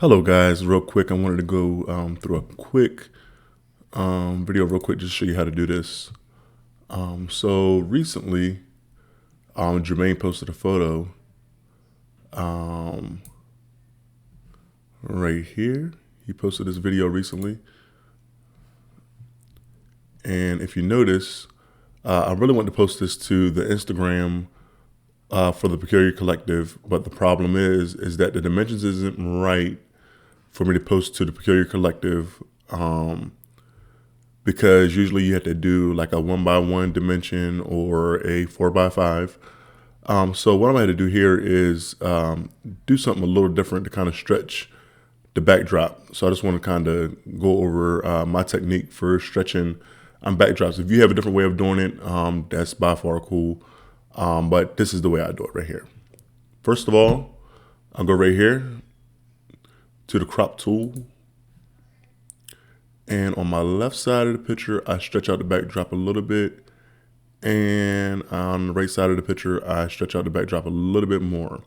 Hello guys, real quick, I wanted to go through a quick video real quick just to show you how to do this. So recently, Jermaine posted a photo right here. He posted this video recently. And if you notice, I really want to post this to the Instagram for the Peculiar Collective, but the problem is that the dimensions isn't right for me to post to the Peculiar Collective because usually you have to do like a 1x1 dimension or a 4x5. So what I'm going to do here is do something a little different to kind of stretch the backdrop. So I just want to kind of go over my technique for stretching backdrops. If you have a different way of doing it, that's by far cool. But this is the way I do it right here. First of all, I'll go right here to the crop tool. And on my left side of the picture, I stretch out the backdrop a little bit. And on the right side of the picture, I stretch out the backdrop a little bit more.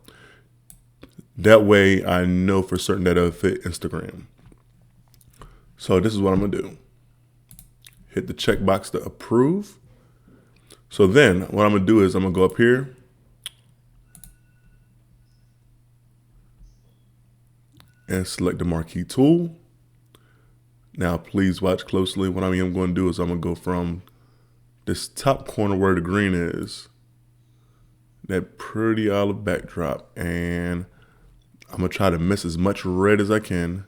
That way I know for certain that it'll fit Instagram. So this is what I'm gonna do. Hit the checkbox to approve. So then what I'm gonna do is I'm gonna go up here and select the marquee tool. Now please watch closely. What I'm going to do is I'm going to go from this top corner where the green is, that pretty olive backdrop, and I'm going to try to miss as much red as I can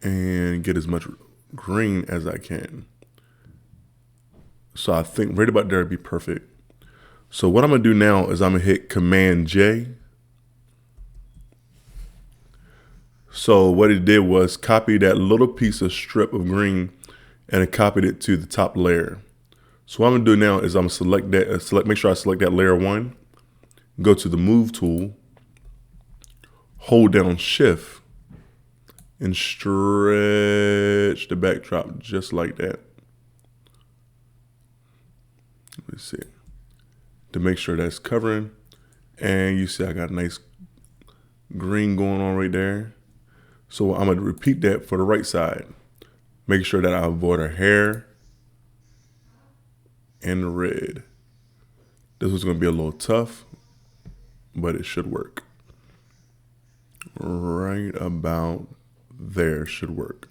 and get as much green as I can. So I think right about there would be perfect. So what I'm going to do now is I'm going to hit Command J. So what it did was copy that little piece of strip of green and it copied it to the top layer. So what I'm gonna do now is I'm gonna select that, make sure I select that layer 1, go to the move tool, hold down shift, and stretch the backdrop just like that. Let me see. To make sure that's covering. And you see I got a nice green going on right there. So I'm going to repeat that for the right side. Make sure that I avoid her hair and the red. This was going to be a little tough, but it should work. Right about there should work.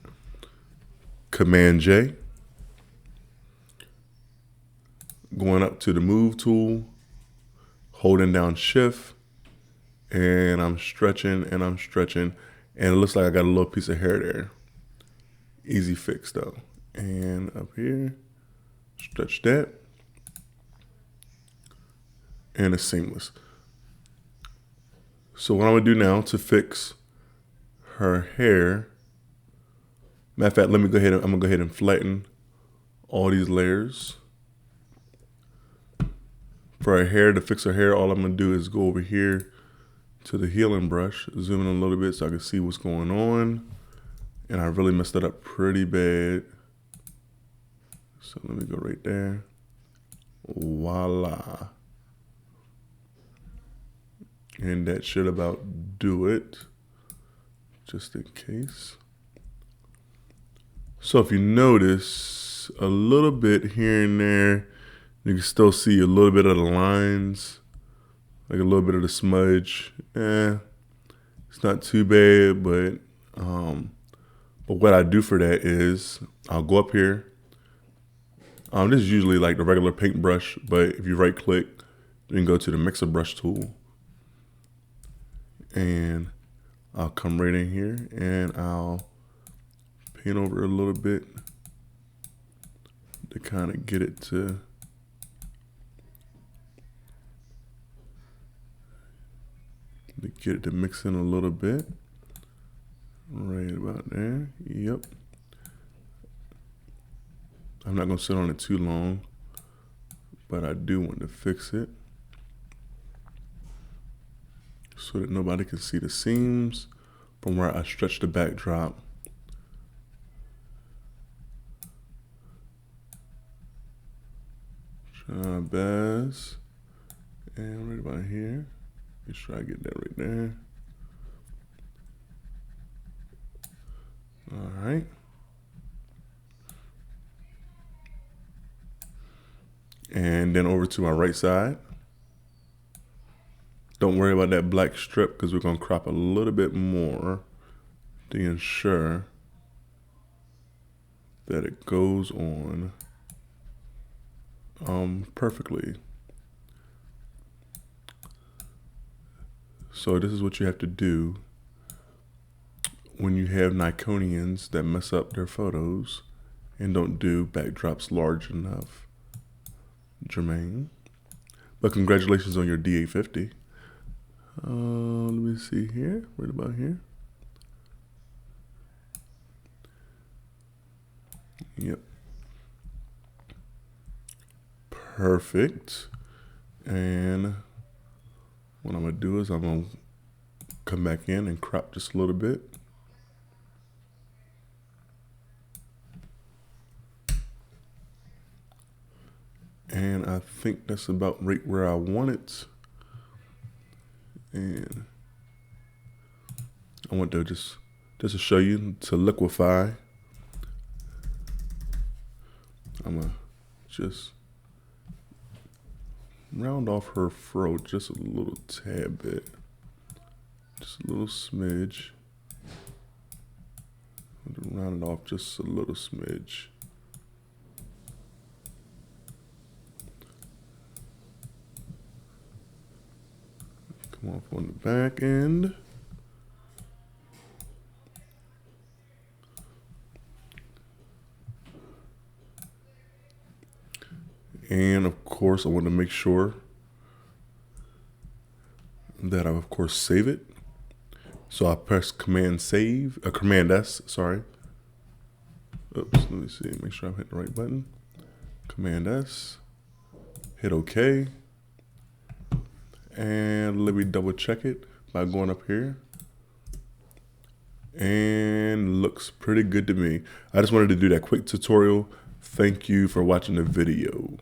Command J. Going up to the move tool, holding down shift, and I'm stretching and I'm stretching. And it looks like I got a little piece of hair there. Easy fix though. And up here, stretch that. And it's seamless. So what I'm gonna do now to fix her hair, matter of fact, I'm gonna go ahead and flatten all these layers. For her hair, to fix her hair, all I'm gonna do is go over here to the healing brush, zoom in a little bit so I can see what's going on. And I really messed that up pretty bad. So let me go right there. Voila. And that should about do it, just in case. So if you notice a little bit here and there, you can still see a little bit of the lines, like a little bit of the smudge. It's not too bad, but what I do for that is I'll go up here. This is usually like the regular paintbrush, but if you right click, you can go to the mixer brush tool. And I'll come right in here and I'll paint over a little bit to kind of get it to mix in a little bit. Right about there. Yep. I'm not going to sit on it too long, but I do want to fix it so that nobody can see the seams from where I stretch the backdrop. Try my best. And right about here. Make sure I get that right there. All right. And then over to my right side. Don't worry about that black strip because we're going to crop a little bit more to ensure that it goes on perfectly. So this is what you have to do when you have Nikonians that mess up their photos and don't do backdrops large enough. Jermaine. But congratulations on your D850. Let me see here, right about here. Yep. Perfect. And what I'm gonna do is I'm gonna come back in and crop just a little bit. And I think that's about right where I want it. And I want to just to show you to liquefy. I'm gonna just round off her fro just a little tad bit. Just a little smidge. Round it off just a little smidge. Come off on the back end. And of course, I want to make sure that I, of course, save it. So I press Command S, sorry. Oops, let me see, make sure I'm hitting the right button. Command S, hit OK. And let me double check it by going up here. And looks pretty good to me. I just wanted to do that quick tutorial. Thank you for watching the video.